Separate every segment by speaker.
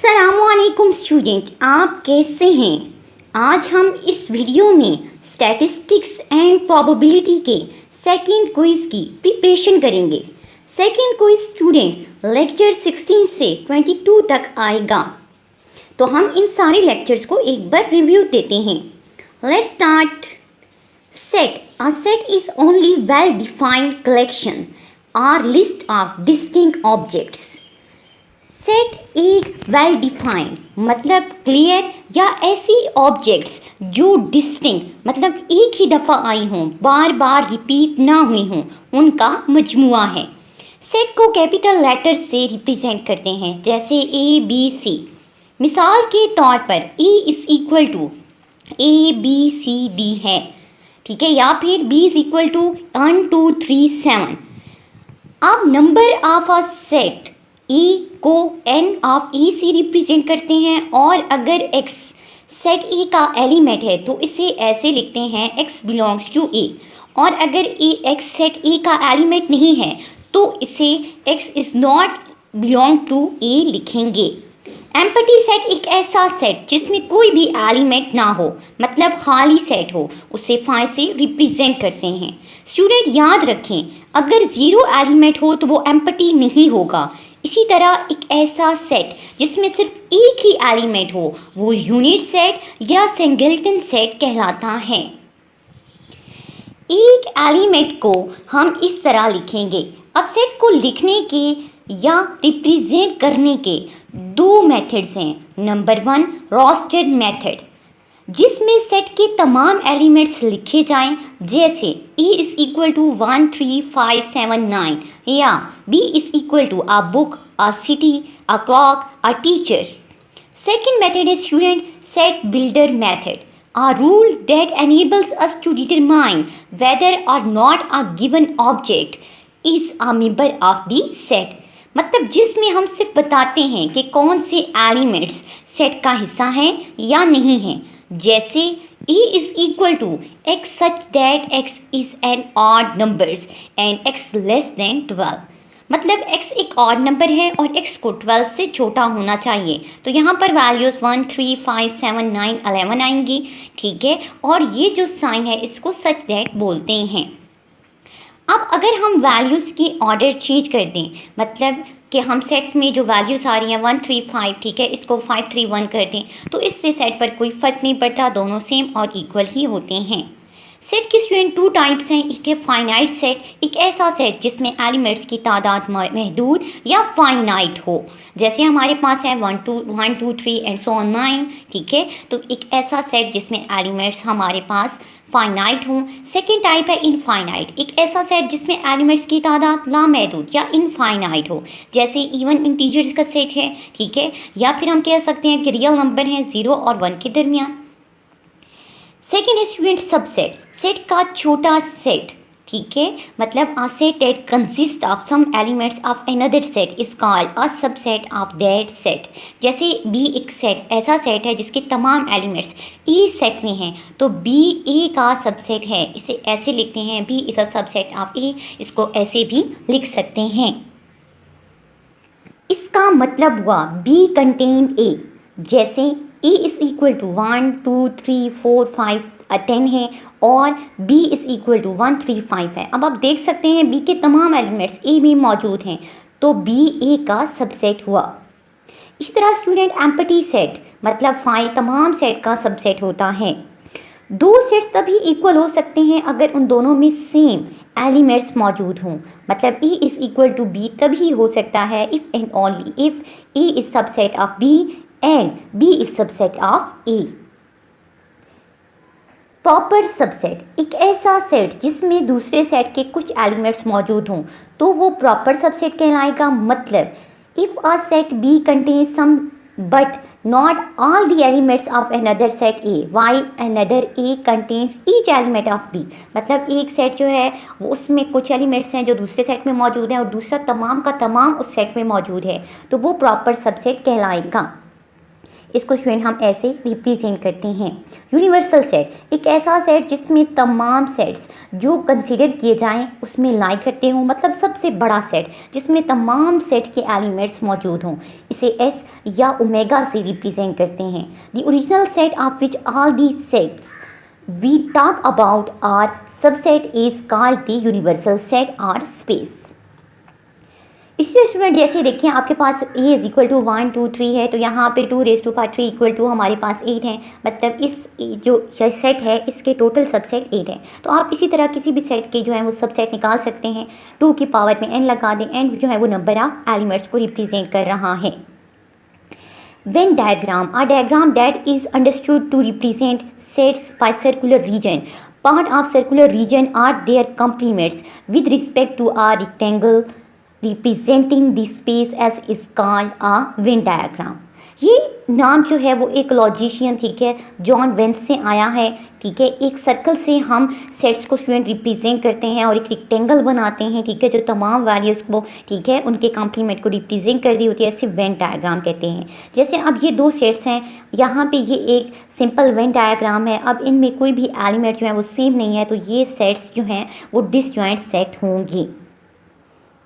Speaker 1: अस्सलामुअलैकुम स्टूडेंट, आप कैसे हैं। आज हम इस वीडियो में स्टैटिस्टिक्स एंड प्रोबेबिलिटी के सेकंड क्विज़ की प्रिपरेशन करेंगे। सेकंड क्विज़ स्टूडेंट लेक्चर 16 से 22 तक आएगा, तो हम इन सारे लेक्चर्स को एक बार रिव्यू देते हैं। Let's start. Set. A set is only well defined collection और list of distinct objects. Set एक वेल डिफाइंड मतलब क्लियर या ऐसी ऑब्जेक्ट्स जो डिस्टिंक्ट मतलब एक ही दफ़ा आई हों, बार बार रिपीट ना हुई हों, उनका मजमुआ है। सेट को कैपिटल लेटर्स से रिप्रेजेंट करते हैं, जैसे ABC। मिसाल के तौर पर E is equal to ABCD है, ठीक है, या फिर B इज़ इक्वल टू 1 2 3 7। अब number of a set E को N ऑफ E से रिप्रेजेंट करते हैं, और अगर X सेट E का एलिमेंट है तो इसे ऐसे लिखते हैं X बिलोंग्स टू A, और अगर X सेट E का एलिमेंट नहीं है तो इसे X is not belong to A लिखेंगे। एम्प्टी सेट एक ऐसा सेट जिसमें कोई भी एलिमेंट ना हो, मतलब खाली सेट हो, उसे 5 से रिप्रेजेंट करते हैं। स्टूडेंट याद रखें, अगर ज़ीरो एलिमेंट हो तो वो एम्प्टी नहीं होगा। इसी तरह एक ऐसा सेट जिसमें सिर्फ एक ही एलिमेंट हो वो यूनिट सेट या सिंगलटन सेट कहलाता है। एक एलिमेंट को हम इस तरह लिखेंगे। अब सेट को लिखने के या रिप्रेजेंट करने के दो मेथड्स हैं। नंबर 1 रोस्टेड मेथड, जिसमें सेट के तमाम एलिमेंट्स लिखे जाएं, जैसे E इज़ इक्वल टू 1 3 5 7 9, या B is equal to a book, a city, a clock, a teacher. Second method is student set builder method, a rule that enables us to determine whether or not a given object is a member of the set। मतलब जिसमें हम सिर्फ बताते हैं कि कौन से elements set का हिस्सा हैं या नहीं हैं, जैसे E is equal to X such that X is an odd numbers and X less than 12। मतलब X एक ऑड नंबर है और X को 12 से छोटा होना चाहिए, तो यहाँ पर वैल्यूज़ 1 3 5 7 9 11 आएंगी, ठीक है। और ये जो साइन है इसको सच दैट बोलते हैं। अब अगर हम वैल्यूज़ की ऑर्डर चेंज कर दें, मतलब कि हम सेट में जो वैल्यूज़ आ रही हैं 1 3 5, ठीक है, इसको 5 3 1 कर दें, तो इससे सेट पर कोई फ़र्क नहीं पड़ता, दोनों सेम और इक्वल ही होते हैं। सेट के स्टूडेंट टू टाइप्स हैं। एक है फाइनाइट सेट, एक ऐसा सेट जिसमें एलिमेंट्स की तादाद महदूद या फाइनाइट हो, जैसे हमारे पास है 1 2 3 एंड सो ऑन 9, ठीक है। तो एक ऐसा सेट जिसमें एलिमेंट्स हमारे पास फाइनाइट हों। सेकेंड टाइप है इनफाइनाइट, एक ऐसा सेट जिसमें एलिमेंट्स की तादाद लामहदूद या इनफाइनाइट हो, जैसे इवन इंटीजर्स का सेट है, ठीक है, या फिर हम कह सकते हैं कि रियल नंबर हैं 0 और 1 के दरमियान। सेकेंड है स्टूडेंट सबसेट, सेट का छोटा सेट, ठीक है, मतलब a set that consist of some elements of another set is called a subset of that set. जैसे B एक सेट ऐसा सेट है जिसके तमाम एलिमेंट्स E सेट में हैं, तो B A का सबसेट है, इसे ऐसे लिखते हैं B is a subset of A, इसको ऐसे भी लिख सकते हैं। इसका मतलब हुआ B कंटेन A, जैसे E इज़ इक्वल टू 1 2 3 4 5 10 है और B इज़ इक्वल टू 1 3 5 है। अब आप देख सकते हैं B के तमाम एलिमेंट्स A में मौजूद हैं, तो B A का सबसेट हुआ। इसी तरह स्टूडेंट एम्प्टी सेट मतलब तमाम सेट का सबसेट होता है। दो सेट्स तभी इक्वल हो सकते हैं अगर उन दोनों में सेम एलिमेंट्स मौजूद हों, मतलब E is equal to B तभी हो सकता है if and only if A is subset of B and B is subset of A। Proper subset एक ऐसा सेट जिसमें दूसरे सेट के कुछ एलिमेंट्स मौजूद हों, तो वो प्रॉपर सबसेट कहलाएगा। मतलब if a set B contains some but not all the elements of another set A while another A contains each element of B। मतलब एक सेट जो है वो उसमें कुछ एलिमेंट्स हैं जो दूसरे सेट में मौजूद हैं और दूसरा तमाम का तमाम उस सेट में मौजूद है, तो वो प्रॉपर सबसेट कहलाएगा। इसको स्टूडेंट हम ऐसे रिप्रेजेंट करते हैं। यूनिवर्सल सेट एक ऐसा सेट जिसमें तमाम सेट्स जो कंसीडर किए जाएं उसमें लाई करते हों, मतलब सबसे बड़ा सेट जिसमें तमाम सेट के एलिमेंट्स मौजूद हों, इसे एस या ओमेगा से रिप्रेजेंट करते हैं। The original set of which all the sets we talk about our subset is called the universal set or space। इससे स्टूडेंट जैसे देखिए आपके पास a इज इक्वल टू 1 2 3 है, तो यहाँ पे 2⁵ इक्वल टू हमारे पास 8 है, मतलब इस जो सेट है इसके टोटल सबसेट 8 है। तो आप इसी तरह किसी भी सेट के जो है वो सबसेट निकाल सकते हैं, 2 की पावर में n लगा दें, n जो है वो नंबर ऑफ एलिमेंट्स को रिप्रेजेंट कर रहा है। Venn diagram, a diagram that is understood to represent sets by circular region. Part of circular region are their complements with respect to a rectangle representing the space as is called a Venn diagram. ये नाम जो है वो एक logician, ठीक है, John veins से आया है, ठीक है। एक सर्कल से हम सेट्स को स्टूडेंट रिप्रेजेंट करते हैं और एक रेक्टेंगल बनाते हैं, ठीक है, जो तमाम वैल्यूज़ को, ठीक है, उनके कॉम्प्लीमेंट को रिप्रेजेंट कर रही होती है, ऐसे वेन डायग्राम कहते हैं। जैसे अब ये दो सेट्स हैं, यहाँ पे ये एक सिंपल वेन डायग्राम है, अब इनमें कोई भी एलिमेंट जो है वो सेम नहीं है, तो ये सेट्स जो हैं वो डिसजॉइंट सेट होंगे।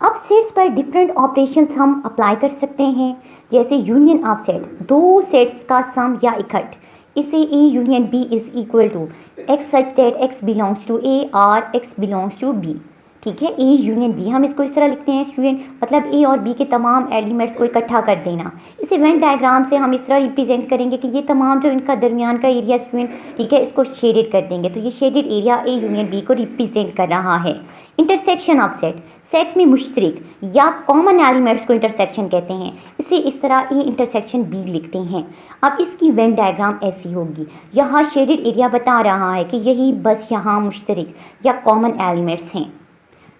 Speaker 1: अब सेट्स पर डिफरेंट ऑपरेशंस हम अप्लाई कर सकते हैं, जैसे यूनियन ऑफ सेट, दो सेट्स का सम या इकट्ठ, इसे A union B is equal to X such that X belongs to A और एक्स बिलोंग्स टू बी, ठीक है। ए यूनियन बी हम इसको इस तरह लिखते हैं स्टूडेंट, मतलब ए और बी के तमाम एलिमेंट्स को इकट्ठा कर देना। इसे वेन डायग्राम से हम इस तरह रिप्रेजेंट करेंगे कि ये तमाम जो इनका दरमियान का एरिया स्टूडेंट, ठीक है, इसको शेडेड कर देंगे, तो ये shaded area A union B को रिप्रेजेंट कर रहा है। इंटरसेक्शन ऑफ सेट, सेट में मुश्तरक या कॉमन एलिमेंट्स को इंटरसेक्शन कहते हैं, इसे इस तरह ए इंटरसेक्शन बी लिखते हैं। अब इसकी वेन डायग्राम ऐसी होगी, यहाँ शेडेड एरिया बता रहा है कि यही बस यहाँ मुश्तरक या कॉमन एलिमेंट्स हैं।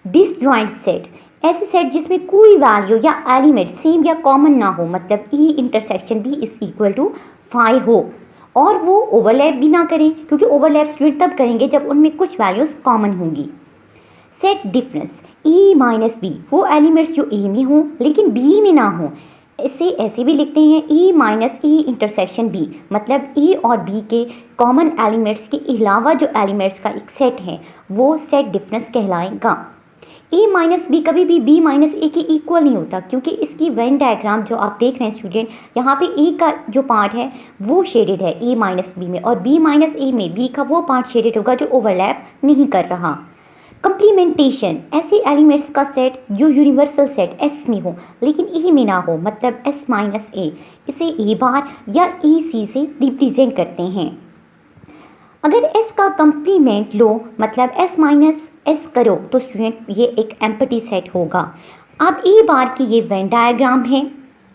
Speaker 1: डिसजॉइंट सेट, ऐसे सेट जिसमें कोई वैल्यू या एलिमेंट सेम या कॉमन ना हो, मतलब E intersection B is equal to 5 हो, और वो ओवरलैप भी ना करें, क्योंकि ओवरलैप स्टूडेंट तब करेंगे जब उनमें कुछ वैल्यूज़ कॉमन होंगी। Set difference, E minus B, वो एलिमेंट्स जो ए में हों लेकिन बी में ना हों, इसे ऐसे भी लिखते हैं ई माइनस ई इंटरसेक्शन बी, मतलब ए और बी के कॉमन एलिमेंट्स के अलावा जो एलिमेंट्स का एक सेट है वो सेट डिफरेंस कहलाएगा। ए माइनस बी कभी भी बी माइनस ए के इक्वल नहीं होता, क्योंकि इसकी वेन डायग्राम जो आप देख रहे हैं स्टूडेंट, यहाँ पे ए का जो पार्ट है वो शेडेड है ए माइनस बी में, और बी माइनस ए में बी का वो पार्ट शेडेड होगा जो ओवरलैप नहीं कर रहा। कंप्लीमेंटेशन, ऐसे एलिमेंट्स का सेट जो यूनिवर्सल सेट एस में हो लेकिन ई में ना हो, मतलब एस माइनस ए, इसे ए बार या ई सी से रिप्रेजेंट करते हैं। अगर एस का कंप्लीमेंट लो, मतलब एस माइनस एस करो, तो स्टूडेंट ये एक एम्प्टी सेट होगा। अब ए बार की ये वेन डायग्राम है।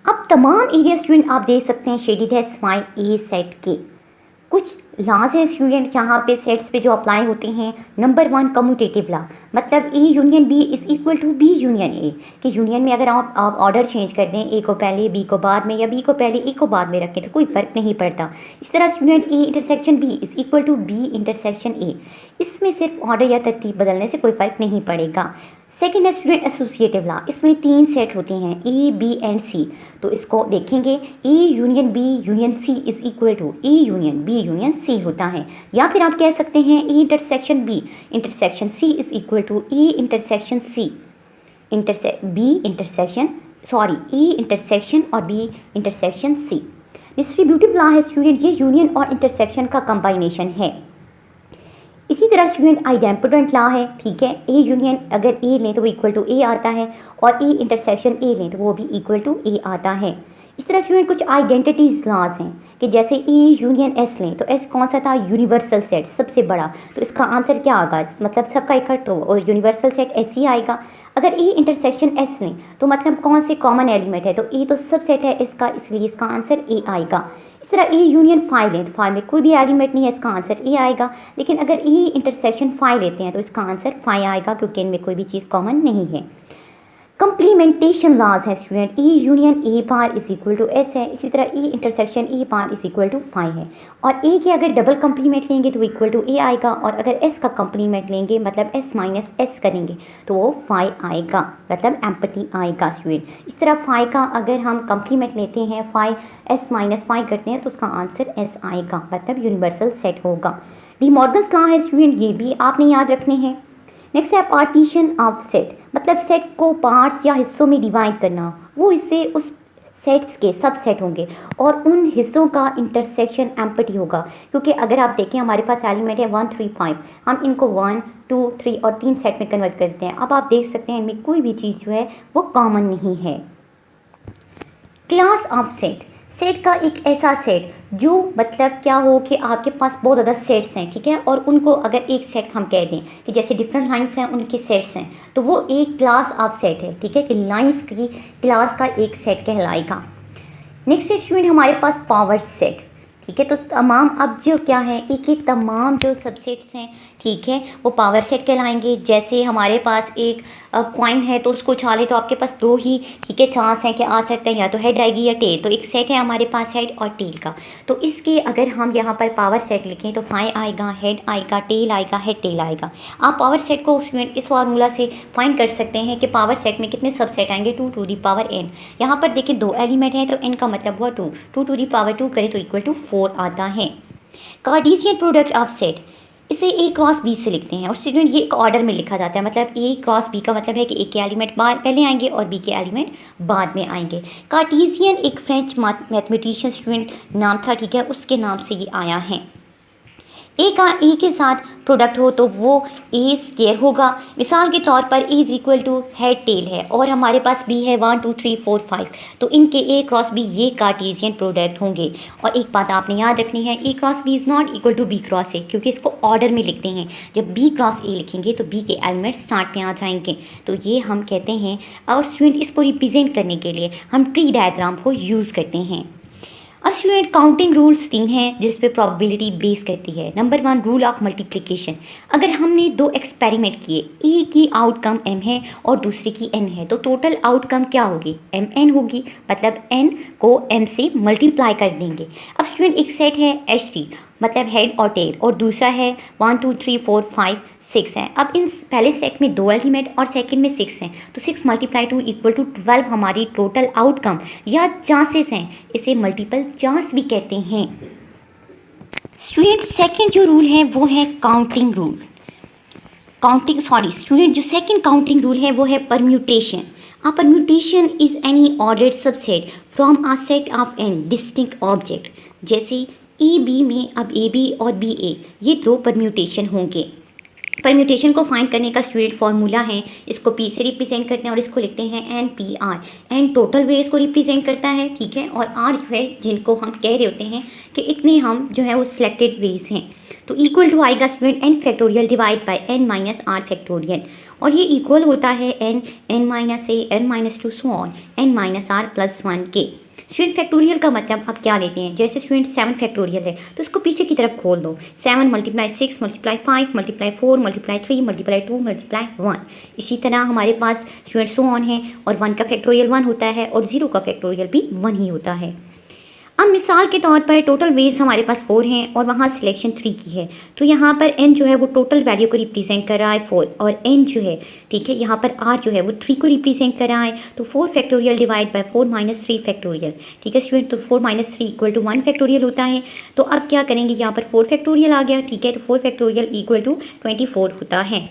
Speaker 1: अब तमाम एरिया स्टूडेंट आप देख सकते हैं शेडेड है स्माइल ए सेट के। कुछ लॉज हैं स्टूडेंट यहाँ पे सेट्स पे जो अप्लाई होते हैं। नंबर 1 कम्यूटेटिव लॉ, मतलब A union B is equal to B union A, कि यूनियन में अगर आप ऑर्डर चेंज कर दें, ए को पहले बी को बाद में, या बी को पहले ए को बाद में रखें, तो कोई फ़र्क नहीं पड़ता। इस तरह student A intersection B is equal to B intersection A, इसमें सिर्फ ऑर्डर या तरतीब बदलने से कोई फ़र्क नहीं पड़ेगा। सेकेंड है स्टूडेंट एसोसिएटिव लॉ, इसमें 3 सेट होते हैं ए बी एंड सी, तो इसको देखेंगे A union B union C is equal to A union B union C होता है, या फिर आप कह सकते हैं A intersection B intersection C is equal to A intersection C B intersection A intersection और B intersection C. Distributive law है स्टूडेंट, ये यूनियन और इंटरसेक्शन का कंबाइनेशन है। इसी तरह स्टूडेंट आइडेम्पोटेंट लॉ है, ठीक है, ए यूनियन अगर ए लें तो वो इक्वल टू ए आता है, और ए इंटरसेक्शन ए लें तो वो भी इक्वल टू ए आता है। इस तरह स्टूडेंट कुछ आइडेंटिटीज लॉज हैं कि जैसे ए यूनियन एस लें तो एस कौन सा था, यूनिवर्सल सेट सबसे बड़ा, तो इसका आंसर क्या आएगा, मतलब सबका इकट्ठ हो और यूनिवर्सल सेट एस ही आएगा। अगर ए इंटरसेक्शन एस लें तो मतलब कौन से कॉमन एलिमेंट है, तो ए तो सब सेट है इसका, इसलिए इसका आंसर ए आएगा। इस तरह ए यूनियन फाइव लें तो फाइव में कोई भी एलिमेंट नहीं है, इसका आंसर ए आएगा। लेकिन अगर ए इंटरसेक्शन फाइव लेते हैं तो इसका आंसर फाइव आएगा, क्योंकि इनमें कोई भी चीज़ कॉमन नहीं है। कंप्लीमेंटेशन लॉज है student, E union A bar is equal to S है, इसी तरह E intersection A bar is equal to phi है। और ए के अगर डबल कंप्लीमेंट लेंगे तो इक्वल टू ए आएगा, और अगर एस का कंप्लीमेंट लेंगे मतलब एस माइनस एस करेंगे तो वो फाई आएगा, मतलब एम्पटी आएगा स्टूडेंट। इस तरह फाई का अगर हम कंप्लीमेंट लेते हैं, फाई एस माइनस फाई करते हैं तो उसका आंसर एस आएगा, मतलब यूनिवर्सल सेट होगा। डी मॉर्गन्स लॉ है स्टूडेंट, ये भी आपने याद रखने हैं। नेक्स्ट है पार्टीशन ऑफ सेट, मतलब सेट को पार्ट्स या हिस्सों में डिवाइड करना, वो हिस्से उस सेट्स के सब सेट होंगे और उन हिस्सों का इंटरसेक्शन एम्पटी होगा। क्योंकि अगर आप देखें हमारे पास एलिमेंट है 1 3 5, हम इनको 1 2 3 और 3 सेट में कन्वर्ट करते हैं। अब आप देख सकते हैं इनमें कोई भी चीज़ जो है वो कॉमन नहीं है। क्लास ऑफ सेट, सेट का एक ऐसा सेट जो मतलब क्या हो कि आपके पास बहुत ज़्यादा सेट्स हैं, ठीक है, और उनको अगर एक सेट हम कह दें कि जैसे डिफरेंट लाइंस हैं उनके सेट्स हैं, तो वो एक क्लास ऑफ सेट है, ठीक है, कि लाइंस की क्लास का एक सेट कहलाएगा। नेक्स्ट स्टूडेंट हमारे पास पावर सेट, ठीक है, तो तमाम अब जो क्या है एक तमाम जो सबसेट्स हैं, ठीक है, वो पावर सेट कहलाएंगे। जैसे हमारे पास एक कॉइन है तो उसको उछाले तो आपके पास दो ही, ठीक है, चांस हैं कि आ सकते हैं, या तो हेड आएगी या टेल, तो एक सेट है हमारे पास हेड और टेल का। तो इसके अगर हम यहाँ पर पावर सेट लिखें तो फाई आएगा, हेड आएगा, टेल आएगा, हेड टेल आएगा। आप पावर सेट को स्टूडेंट इस फार्मूला से फाइंड कर सकते हैं कि पावर सेट में कितने सबसेट आएंगे, 2 टू दी पावर n। यहाँ पर देखिए 2 एलिमेंट हैं तो n का मतलब हुआ 2, 2 टू दी पावर 2 करें तो इक्वल टू 4 आता है। कार्टेशियन प्रोडक्ट ऑफ सेट, इसे a क्रॉस b से लिखते हैं और स्टूडेंट ये एक ऑर्डर में लिखा जाता है, मतलब a क्रॉस b का मतलब है कि a के एलिमेंट पहले आएंगे और b के एलिमेंट बाद में आएंगे। कार्टेशियन एक फ्रेंच मैथमेटिशियन स्टूडेंट नाम था, ठीक है, उसके नाम से ये आया है। ए का ए के साथ प्रोडक्ट हो तो वो ए स्क्वायर होगा। मिसाल के तौर पर A is equal to head tail है और हमारे पास बी है 1 2 3 4 5, तो इनके ए क्रॉस बी ये कार्टेशियन प्रोडक्ट होंगे। और एक बात आपने याद रखनी है, A cross B is not equal to B cross A, क्योंकि इसको ऑर्डर में लिखते हैं। जब बी क्रॉस ए लिखेंगे तो बी के एलिमेंट स्टार्ट में आ जाएंगे, तो ये हम कहते हैं। और स्टूडेंट इसको रिप्रेजेंट करने के लिए हम ट्री डायग्राम को यूज़ करते हैं। अब स्टूडेंट काउंटिंग रूल्स 3 हैं जिस पे प्रोबेबिलिटी बेस करती है। नंबर 1 रूल ऑफ मल्टीप्लिकेशन, अगर हमने 2 एक्सपेरिमेंट किए, ए की आउटकम m है और दूसरे की n है, तो टोटल आउटकम क्या होगी, mn होगी, मतलब n को m से मल्टीप्लाई कर देंगे। अब स्टूडेंट एक सेट है H3 मतलब हेड और टेल, और दूसरा है 1 2 3 4 5 6 है। अब इन पहले सेट में 2 एलिमेंट और सेकंड में 6 हैं, तो 6 मल्टीप्लाई 2 इक्वल टू 12 हमारी टोटल आउटकम या चांसेस हैं, इसे मल्टीपल चांस भी कहते हैं। स्टूडेंट सेकंड जो रूल है वो है काउंटिंग रूल, स्टूडेंट जो सेकंड काउंटिंग रूल है वो है permutation. A permutation is any ordered subset from a set of n distinct object, जैसे ए बी में अब ए बी और बी ए ये 2 परम्यूटेशन होंगे। परम्यूटेशन को फाइंड करने का स्टूडेंट फार्मूला है, इसको पी से रिप्रेजेंट करते हैं और इसको लिखते हैं N P R. N total ways को रिप्रेजेंट करता है, ठीक है, और आर जो है जिनको हम कह रहे होते हैं कि इतने हम जो है वो सिलेक्टेड वेज हैं, तो इक्वल टू आएगा student N factorial divide by N minus R factorial, और ये इक्वल होता है N minus A N minus 2 so on N minus R plus 1 के। स्टूडेंट फैक्टोरियल का मतलब आप क्या लेते हैं, जैसे स्टूडेंट 7 फैक्टोरियल है तो इसको पीछे की तरफ खोल दो, 7 multiply 6 multiply 5 multiply 4 multiply 3 multiply 2 multiply 1। इसी तरह हमारे पास स्टूडेंट सो ऑन है, और 1 का फैक्टोरियल 1 होता है और 0 का फैक्टोरियल भी 1 ही होता है। अब मिसाल के तौर पर टोटल वेज हमारे पास 4 हैं और वहाँ सिलेक्शन 3 की है, तो यहाँ पर n जो है वो टोटल वैल्यू को रिप्रेजेंट कर रहा है 4, और n जो है, ठीक है, यहाँ पर r जो है वो 3 को रिप्रेजेंट कर रहा है, तो 4 factorial divide bye 4 minus 3 factorial, ठीक है स्टूडेंट, तो 4 माइनस 3 इक्वल टू 1 फैक्टोरियल होता है। तो अब क्या करेंगे, यहाँ पर 4 फैक्टोरियल आ गया, ठीक है, तो 4 फैक्टोरियल इक्वल टू 24 होता है।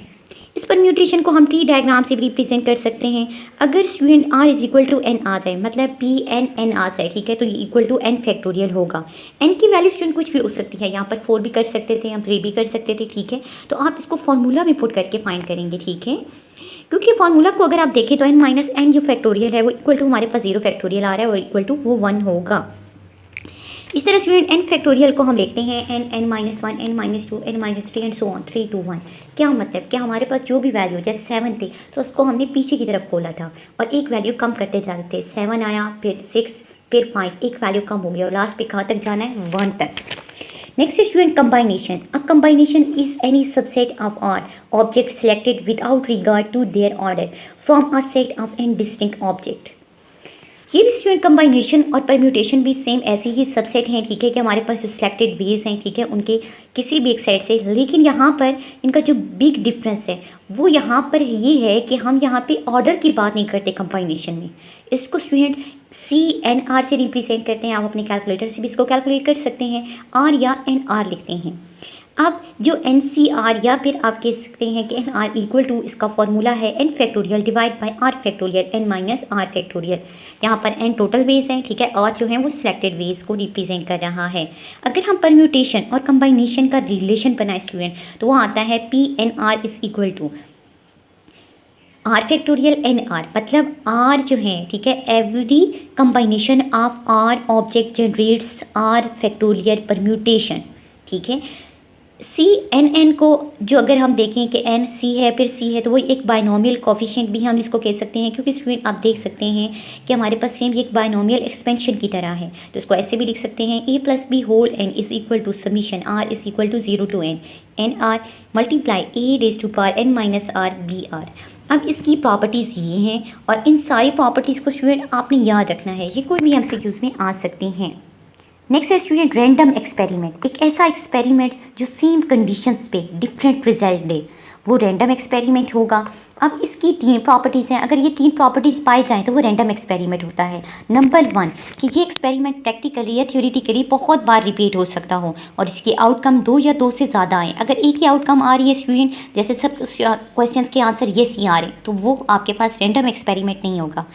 Speaker 1: इस परम्यूटेशन को हम ट्री डायग्राम से भी रिप्रेजेंट कर सकते हैं। अगर student r is equal to n आ जाए, मतलब p n n आ जाए, ठीक है, तो ये इक्वल टू n फैक्टोरियल होगा। n की वैल्यू स्टूडेंट कुछ भी हो सकती है, यहाँ पर 4 भी कर सकते थे, हम 3 भी कर सकते थे, ठीक है, तो आप इसको फॉर्मूला में पुट करके फाइंड करेंगे, ठीक है, क्योंकि फार्मूला को अगर आप देखें तो n माइनस n जो फैक्टोरियल है वो इक्वल टू हमारे पास 0 फैक्टोरियल आ रहा है और इक्वल टू वो 1 होगा। इस तरह स्टूडेंट n फैक्टोरियल को हम लिखते हैं n minus 1 n minus 2 n minus 3 and so on 3 2 1। क्या मतलब, क्या हमारे पास जो भी वैल्यू जैसे 7 थी तो उसको हमने पीछे की तरफ खोला था और एक वैल्यू कम करते जा रहे थे, 7 आया, फिर 6, फिर 5, एक वैल्यू कम हो गया और लास्ट पे कहाँ तक जाना है, 1 तक। Next is student combination. A combination is any subset of R objects selected without regard to their order from a set of n distinct object. ये भी स्टूडेंट कम्बाइनेशन और परम्यूटेशन भी सेम ऐसे ही सबसेट हैं, ठीक है, कि हमारे पास जो सिलेक्टेड वेज हैं, ठीक है, उनके किसी भी एक सेट से, लेकिन यहाँ पर इनका जो बिग डिफरेंस है वो यहाँ पर ये है कि हम यहाँ पे ऑर्डर की बात नहीं करते कम्बाइनेशन में। इसको स्टूडेंट CNR से रिप्रेजेंट करते हैं। आप अपने कैलकुलेटर से भी इसको कैलकुलेट कर सकते हैं, R या NR लिखते हैं। अब जो NCR या फिर आप कह सकते हैं कि NR इक्वल टू, इसका फॉर्मूला है n factorial divide bye R factorial n minus R factorial. यहाँ पर n टोटल वेज हैं, ठीक है, और जो है वो सिलेक्टेड वेज को रिप्रेजेंट कर रहा है। अगर हम परम्यूटेशन और कंबाइनेशन का रिलेशन बनाए स्टूडेंट, तो वो आता है PNR is equal to R factorial NR, मतलब R जो है, ठीक है, every combination of R object generates R factorial permutation, ठीक है। CNN को जो अगर हम देखें कि N C है फिर C है, तो वो एक बाइनोमियल कोफिशिएंट भी हम इसको कह सकते हैं, क्योंकि स्टूडेंट आप देख सकते हैं कि हमारे पास सेम ये एक बाइनोमियल एक्सपेंशन की तरह है। तो इसको ऐसे भी लिख सकते हैं A plus B whole n is equal to summation R is equal to 0 to n NR multiply A raise to power n minus R BR। अब इसकी प्रॉपर्टीज़ ये हैं, और इन सारी प्रॉपर्टीज़ को स्टूडेंट आपने याद रखना है, ये कोई भी MCQs में आ सकते हैं। नेक्स्ट है स्टूडेंट रैंडम एक्सपेरिमेंट। एक ऐसा एक्सपेरिमेंट जो सेम कंडीशंस पे डिफरेंट रिजल्ट दे, वो रैंडम एक्सपेरिमेंट होगा। अब इसकी 3 प्रॉपर्टीज़ हैं, अगर ये 3 प्रॉपर्टीज़ पाई जाएँ तो वो रैंडम एक्सपेरिमेंट होता है। नंबर 1 कि ये एक्सपेरिमेंट प्रैक्टिकली या थ्योरेटिकली बहुत बार रिपीट हो सकता हो, और इसकी आउटकम 2 या 2 से ज़्यादा आए। अगर एक ही आउटकम आ रही है स्टूडेंट, जैसे सब क्वेश्चंस के आंसर येस ही आ रहे हैं, तो वो आपके पास रैंडम एक्सपेरिमेंट नहीं होगा।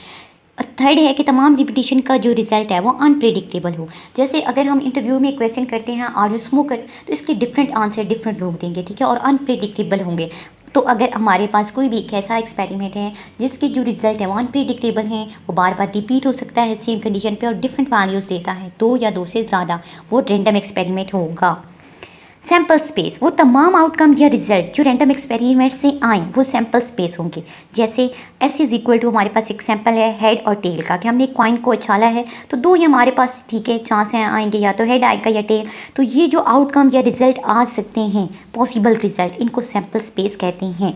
Speaker 1: थर्ड है कि तमाम रिपीटिशन का जो रिजल्ट है वो अनप्रेडिक्टेबल हो। जैसे अगर हम इंटरव्यू में क्वेश्चन करते हैं आर यू स्मोकर, तो इसके डिफरेंट आंसर डिफरेंट लोग देंगे, ठीक है, और अनप्रेडिक्टेबल होंगे। तो अगर हमारे पास कोई भी एक ऐसा एक्सपेरिमेंट है जिसके जो रिजल्ट है वो अनप्रेडिक्टेबल हैं, वो बार बार रिपीट हो सकता है सेम कंडीशन पे और डिफरेंट वैल्यूज़ देता है, 2 या 2 से ज़्यादा, वो रैंडम एक्सपेरिमेंट होगा। सैम्पल स्पेस, वो तमाम आउटकम या रिजल्ट जो रैंडम एक्सपेरिमेंट से आए वो सैम्पल स्पेस होंगे। जैसे S इज इक्वल टू, हमारे पास एक सैम्पल है हेड और टेल का, कि हमने एक कॉइन को उछाला है, तो 2 ही हमारे पास, ठीक है, चांस हैं आएंगे, या तो हेड आएगा या टेल। तो ये जो आउटकम या रिजल्ट आ सकते हैं, पॉसिबल रिजल्ट, इनको सैम्पल स्पेस कहते हैं।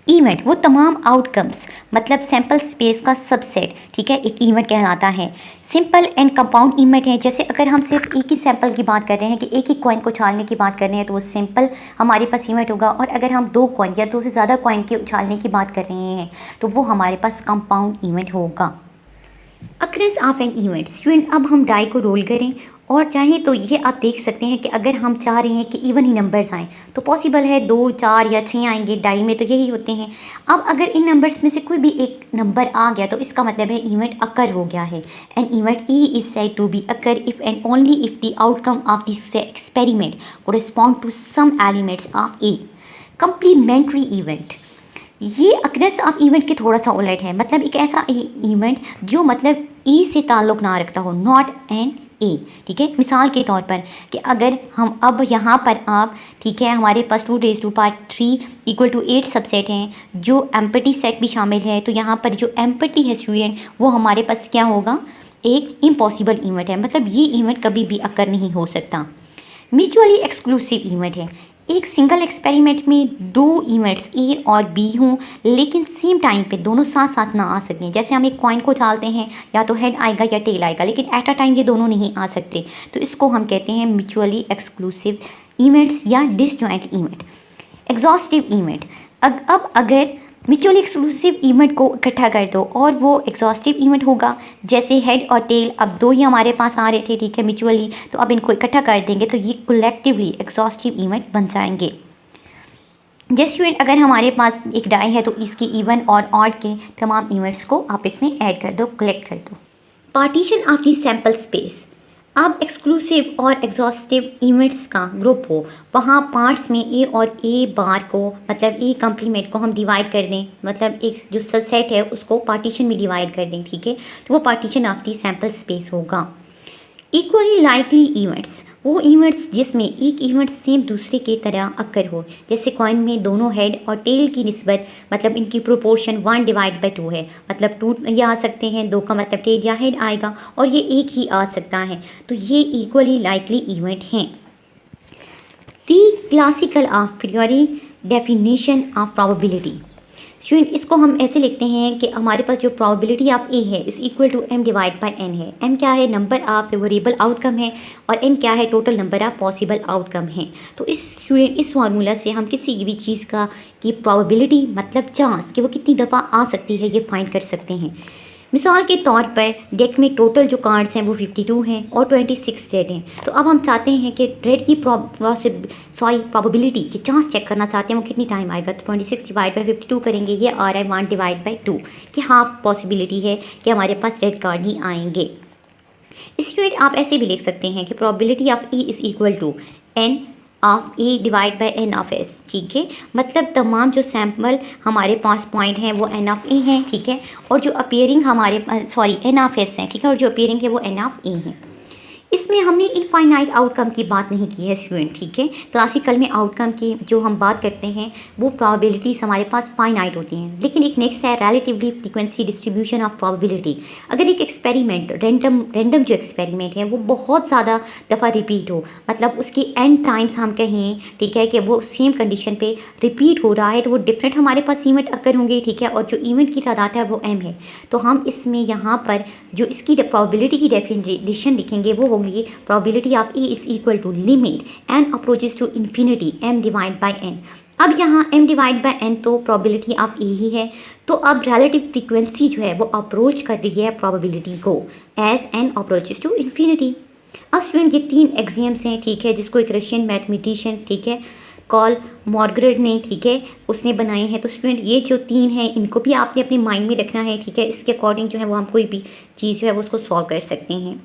Speaker 1: इवेंट, वो तमाम आउटकम्स, मतलब सैम्पल स्पेस का सबसेट, ठीक है, एक इवेंट कहलाता है। सिंपल एंड कंपाउंड इवेंट है, जैसे अगर हम सिर्फ एक ही सैम्पल की बात कर रहे हैं कि एक ही कॉइन को उछालने की बात कर रहे हैं, तो वो सिंपल हमारे पास इवेंट होगा। और अगर हम 2 कॉइन या 2 से ज़्यादा कॉइन के उछालने की बात कर रहे हैं, तो वो हमारे पास कंपाउंड इवेंट होगा। Occurrence of an event, student अब हम डाई को रोल करें, और चाहें तो ये आप देख सकते हैं कि अगर हम चाह रहे हैं कि इवन ही नंबर्स आएँ, तो पॉसिबल है 2, 4 या 6 आएंगे, डाई में तो यही होते हैं। अब अगर इन नंबर्स में से कोई भी एक नंबर आ गया, तो इसका मतलब है इवेंट अकर हो गया है। An event E is said to be occur if and only if the outcome of this experiment correspond to some elements of a complementary event. ये अक्रेंस ऑफ इवेंट के थोड़ा सा उलट है, मतलब एक ऐसा इवेंट जो मतलब E से ताल्लुक़ ना रखता हो, नॉट एन ए, ठीक है। मिसाल के तौर पर कि अगर हम अब यहाँ पर आप, ठीक है, हमारे पास 2 raise to power 3 equal to 8 subset हैं, जो एम्पटी सेट भी शामिल है, तो यहाँ पर जो एम्पटी है स्टूडेंट, वो हमारे पास क्या होगा, एक इम्पॉसिबल इवेंट है, मतलब ये इवेंट कभी भी अकर नहीं हो सकता। म्यूचुअली एक्सक्लूसिव इवेंट है, एक सिंगल एक्सपेरिमेंट में 2 इवेंट्स A और B हों, लेकिन सेम टाइम पे दोनों साथ साथ ना आ सकें। जैसे हम एक कॉइन को उछालते हैं, या तो हेड आएगा या टेल आएगा, लेकिन एट अ टाइम ये दोनों नहीं आ सकते, तो इसको हम कहते हैं म्यूचुअली एक्सक्लूसिव इवेंट्स या डिसजॉइंट इवेंट। एग्जॉस्टिव इवेंट, अब अगर म्यूचुअली एक्सक्लूसिव इवेंट को इकट्ठा कर दो और वो एग्जॉस्टिव इवेंट होगा, जैसे हेड और टेल अब 2 ही हमारे पास आ रहे थे, ठीक है, म्यूचुअली, तो अब इनको इकट्ठा कर देंगे तो ये कलेक्टिवली एग्जॉस्टिव इवेंट बन जाएंगे। जैसे स्टूडेंट अगर हमारे पास एक डाई है, तो इसकी इवन और ऑड के तमाम इवेंट्स को आप इसमें ऐड कर दो, कलेक्ट कर दो। Partition of the sample space, अब एक्सक्लूसिव और एग्जॉस्टिव इवेंट्स का ग्रुप हो, वहाँ पार्ट्स में ए और ए बार को, मतलब ए कम्प्लीमेंट को हम डिवाइड कर दें, मतलब एक जो सबसेट है उसको पार्टीशन में डिवाइड कर दें, ठीक है, तो वो partition of the sample space होगा। इक्वली लाइकली इवेंट्स, वो इवेंट्स जिसमें एक इवेंट सेम दूसरे की तरह अक्कर हो, जैसे कॉइन में दोनों हेड और टेल की निस्बत मतलब इनकी प्रोपोर्शन 1/2 है, मतलब 2 ये आ सकते हैं, 2 का मतलब टेल या हेड आएगा और ये एक ही आ सकता है, तो ये इक्वली लाइकली इवेंट हैं। The classical a priori definition of probability. Student इसको हम ऐसे लिखते हैं कि हमारे पास जो प्रोबेबिलिटी ऑफ ए है is equal to m divide by n है। m क्या है, नंबर ऑफ फेवरेबल आउटकम है, और n क्या है, total number of possible outcome है। तो इस फार्मूला से हम किसी भी चीज़ का की प्रोबेबिलिटी मतलब चांस कि वो कितनी दफ़ा आ सकती है ये फाइंड कर सकते हैं। मिसाल के तौर पर डेक में टोटल जो कार्ड्स हैं वो 52 हैं और 26 रेड हैं। तो अब हम चाहते हैं कि रेड की प्रोबेबिलिटी की चांस चेक करना चाहते हैं वो कितनी टाइम आएगा, तो 26 डिवाइड बाई 52 करेंगे, ये आ रहा है 1 डिवाइड बाई 2 कि हाँ पॉसिबिलिटी है कि हमारे पास रेड कार्ड ही आएंगे। स्टूडेंट आप ऐसे भी लिख सकते हैं कि probability of A is equal to n of A divide by n of s, ठीक है। मतलब तमाम जो सैम्पल हमारे पास पॉइंट हैं वो n ऑफ ए हैं, ठीक है, और जो अपीयरिंग हमारे n ऑफ s हैं, ठीक है, और जो अपीयरिंग है वो n ऑफ ए हैं। इसमें हमने इनफाइनाइट आउटकम की बात नहीं की है स्टूडेंट, ठीक है। क्लासिकल में आउटकम की जो हम बात करते हैं वो प्रोबेबिलिटीज़ हमारे पास फाइनाइट होती हैं, लेकिन एक नेक्स्ट है relatively frequency distribution of probability. अगर एक एक्सपेरिमेंट रैंडम जो एक्सपेरिमेंट है वो बहुत ज़्यादा दफ़ा रिपीट हो, मतलब उसकी एंड टाइम्स हम कहें, ठीक है, कि वो सेम कंडीशन पे रिपीट हो रहा है, तो वो डिफरेंट हमारे पास इवेंट अक्कर होंगे, ठीक है, और जो इवेंट की तादाद है वो m है। तो हम इसमें यहाँ पर जो इसकी प्रोबेबिलिटी की डेफिनेशन लिखेंगे वो होगी probability of A is equal to limit n approaches to infinity m divide by n। अब यहाँ m डिवाइड बाय n तो प्रोबेबिलिटी ऑफ ए ही है, तो अब रिलेटिव फ्रीक्वेंसी जो है वो अप्रोच कर रही है प्रोबेबिलिटी को as n approaches to infinity. अब स्टूडेंट ये 3 एग्जाम्स हैं, ठीक है, जिसको एक रशियन मैथमेटिशियन, ठीक है, कॉल मॉर्गरेट ने, ठीक है, उसने बनाए हैं। तो स्टूडेंट ये जो 3 हैं इनको भी आपने अपने माइंड में रखना है, ठीक है, इसके अकॉर्डिंग जो है वो हम कोई भी चीज़ जो है वो उसको सॉल्व कर सकते हैं।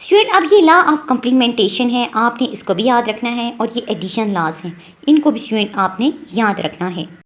Speaker 1: स्टूडेंट अब ये लॉ ऑफ कम्प्लीमेंटेशन है, आपने इसको भी याद रखना है, और ये एडिशन लॉज हैं, इनको भी स्टूडेंट आपने याद रखना है।